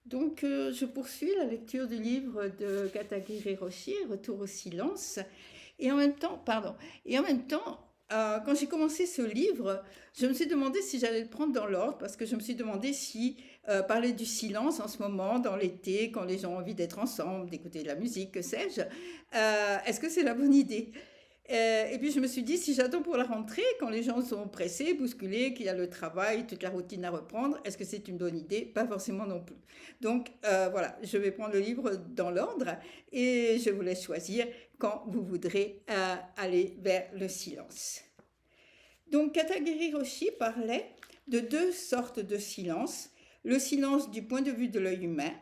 Je poursuis la lecture du livre de Katagiri Roshi, Retour au silence. Quand j'ai commencé ce livre, je me suis demandé si j'allais le prendre dans l'ordre, parce que je me suis demandé si parler du silence en ce moment, dans l'été, quand les gens ont envie d'être ensemble, d'écouter de la musique, que sais-je, est-ce que c'est la bonne idée? Et puis je me suis dit, si j'attends pour la rentrée, quand les gens sont pressés, bousculés, qu'il y a le travail, toute la routine à reprendre, est-ce que c'est une bonne idée? Pas forcément non plus. Voilà, je vais prendre le livre dans l'ordre et je vous laisse choisir quand vous voudrez aller vers le silence. Donc Katagiri Roshi parlait de deux sortes de silence, le silence du point de vue de l'œil humain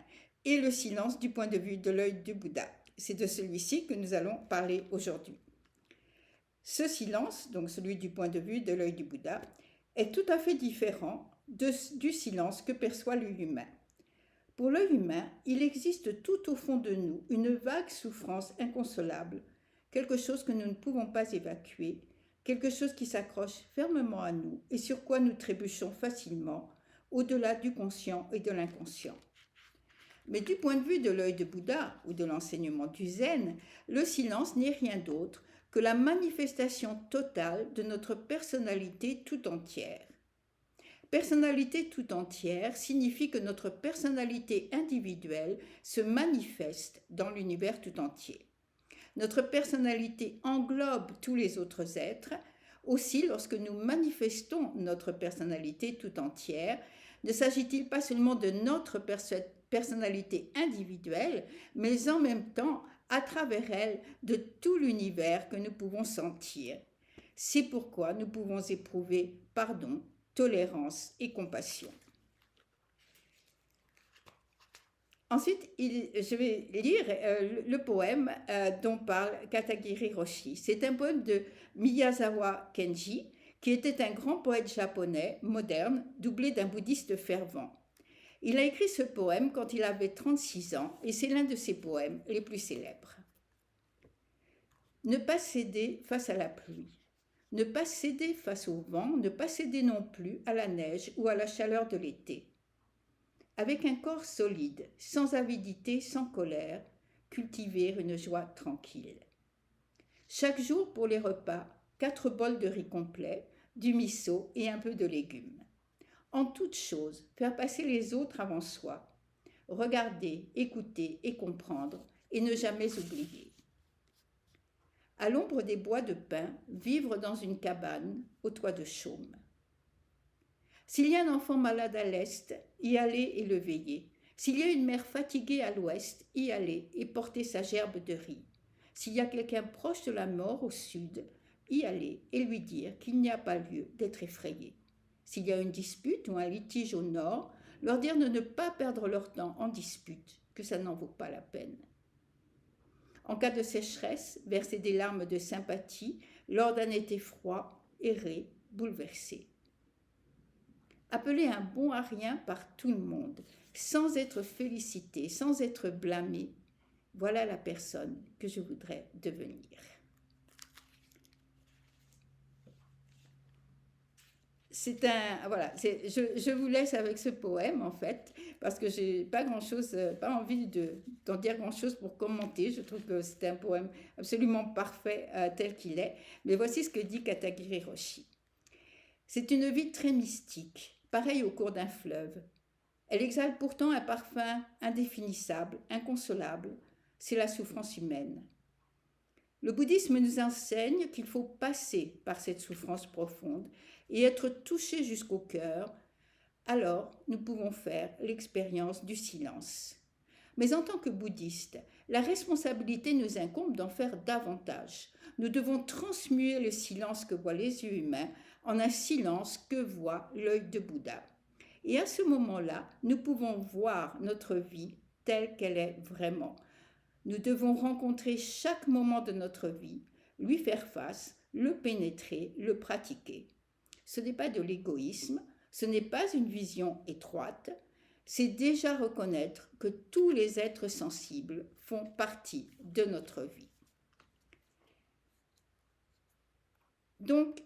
et le silence du point de vue de l'œil du Bouddha. C'est de celui-ci que nous allons parler aujourd'hui. Ce silence, donc celui du point de vue de l'œil du Bouddha, est tout à fait différent du silence que perçoit l'œil humain. Pour l'œil humain, il existe tout au fond de nous une vague souffrance inconsolable, quelque chose que nous ne pouvons pas évacuer, quelque chose qui s'accroche fermement à nous et sur quoi nous trébuchons facilement, au-delà du conscient et de l'inconscient. Mais du point de vue de l'œil de Bouddha ou de l'enseignement du Zen, le silence n'est rien d'autre que la manifestation totale de notre personnalité tout entière. Personnalité tout entière signifie que notre personnalité individuelle se manifeste dans l'univers tout entier. Notre personnalité englobe tous les autres êtres. Aussi, lorsque nous manifestons notre personnalité tout entière, ne s'agit-il pas seulement de notre personnalité individuelle, mais en même temps, à travers elle, de tout l'univers que nous pouvons sentir. C'est pourquoi nous pouvons éprouver pardon, tolérance et compassion. Ensuite, je vais lire le poème dont parle Katagiri Roshi. C'est un poème de Miyazawa Kenji, qui était un grand poète japonais moderne, doublé d'un bouddhiste fervent. Il a écrit ce poème quand il avait 36 ans et c'est l'un de ses poèmes les plus célèbres. Ne pas céder face à la pluie. Ne pas céder face au vent, ne pas céder non plus à la neige ou à la chaleur de l'été. Avec un corps solide, sans avidité, sans colère, cultiver une joie tranquille. Chaque jour pour les repas, 4 bols de riz complet, du miso et un peu de légumes. En toute chose, faire passer les autres avant soi. Regarder, écouter et comprendre et ne jamais oublier. À l'ombre des bois de pin, vivre dans une cabane au toit de chaume. S'il y a un enfant malade à l'est, y aller et le veiller. S'il y a une mère fatiguée à l'ouest, y aller et porter sa gerbe de riz. S'il y a quelqu'un proche de la mort au sud, y aller et lui dire qu'il n'y a pas lieu d'être effrayé. S'il y a une dispute ou un litige au nord, leur dire de ne pas perdre leur temps en dispute, que ça n'en vaut pas la peine. En cas de sécheresse, verser des larmes de sympathie lors d'un été froid, errer, bouleversé. Appeler un bon à rien par tout le monde, sans être félicité, sans être blâmé, voilà la personne que je voudrais devenir. Je vous laisse avec ce poème en fait, parce que j'ai pas envie d'en dire grand chose pour commenter. Je trouve que c'est un poème absolument parfait tel qu'il est. Mais voici ce que dit Katagiri Roshi. C'est une vie très mystique, pareille au cours d'un fleuve. Elle exhale pourtant un parfum indéfinissable, inconsolable. C'est la souffrance humaine. Le bouddhisme nous enseigne qu'il faut passer par cette souffrance profonde et être touché jusqu'au cœur, alors nous pouvons faire l'expérience du silence. Mais en tant que bouddhistes, la responsabilité nous incombe d'en faire davantage. Nous devons transmuer le silence que voient les yeux humains en un silence que voit l'œil de Bouddha. Et à ce moment-là, nous pouvons voir notre vie telle qu'elle est vraiment. Nous devons rencontrer chaque moment de notre vie, lui faire face, le pénétrer, le pratiquer. Ce n'est pas de l'égoïsme, ce n'est pas une vision étroite, c'est déjà reconnaître que tous les êtres sensibles font partie de notre vie. Donc,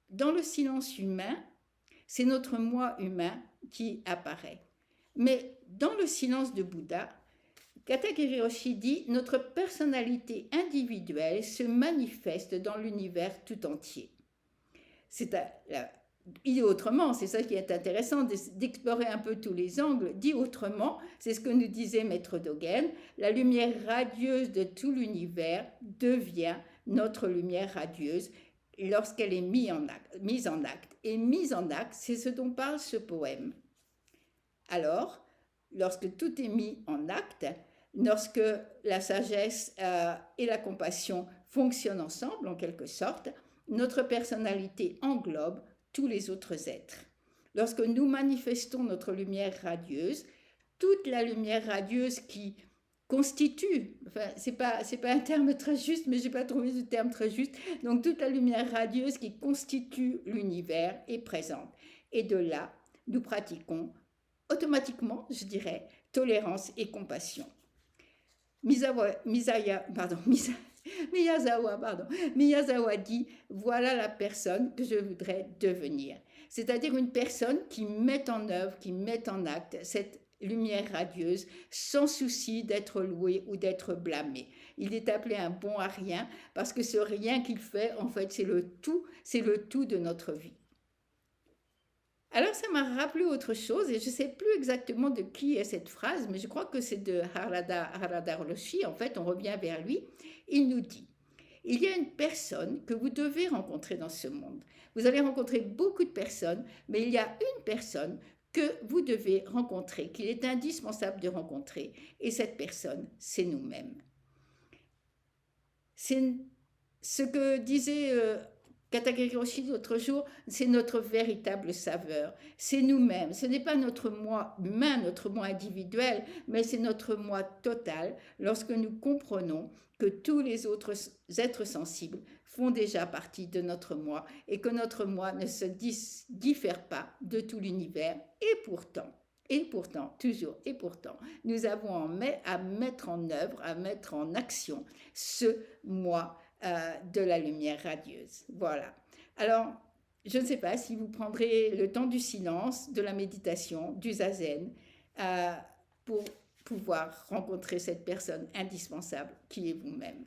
dans le silence humain, c'est notre moi humain qui apparaît. Mais dans le silence de Bouddha, Katagiri Roshi dit « Notre personnalité individuelle se manifeste dans l'univers tout entier ». Il dit autrement, c'est ça qui est intéressant, d'explorer un peu tous les angles. Dit autrement, c'est ce que nous disait Maître Dogen, la lumière radieuse de tout l'univers devient notre lumière radieuse lorsqu'elle est mise en acte. Et mise en acte, c'est ce dont parle ce poème. Alors, lorsque tout est mis en acte, lorsque la sagesse et la compassion fonctionnent ensemble, en quelque sorte, notre personnalité englobe tous les autres êtres. Lorsque nous manifestons notre lumière radieuse, toute la lumière radieuse qui constitue, enfin c'est pas un terme très juste, mais j'ai pas trouvé ce terme très juste, donc toute la lumière radieuse qui constitue l'univers est présente. Et de là, nous pratiquons automatiquement, je dirais, tolérance et compassion. Miyazawa dit « Voilà la personne que je voudrais devenir ». C'est-à-dire une personne qui met en œuvre, qui met en acte cette lumière radieuse sans souci d'être loué ou d'être blâmé. Il est appelé un bon à rien parce que ce rien qu'il fait, en fait, c'est le tout de notre vie. Alors ça m'a rappelé autre chose et je ne sais plus exactement de qui est cette phrase, mais je crois que c'est de Harada Roshi, en fait on revient vers lui. Il nous dit, il y a une personne que vous devez rencontrer dans ce monde. Vous allez rencontrer beaucoup de personnes, mais il y a une personne que vous devez rencontrer, qu'il est indispensable de rencontrer, et cette personne, c'est nous-mêmes. C'est ce que disait Katagiri Roshi l'autre jour, c'est notre véritable saveur. C'est nous-mêmes. Ce n'est pas notre moi humain, notre moi individuel, mais c'est notre moi total lorsque nous comprenons que tous les autres êtres sensibles font déjà partie de notre moi et que notre moi ne se diffère pas de tout l'univers. Et pourtant, toujours et pourtant, nous avons à mettre en œuvre, à mettre en action ce moi de la lumière radieuse. Voilà. Alors, je ne sais pas si vous prendrez le temps du silence, de la méditation, du zazen, pour pouvoir rencontrer cette personne indispensable qui est vous-même.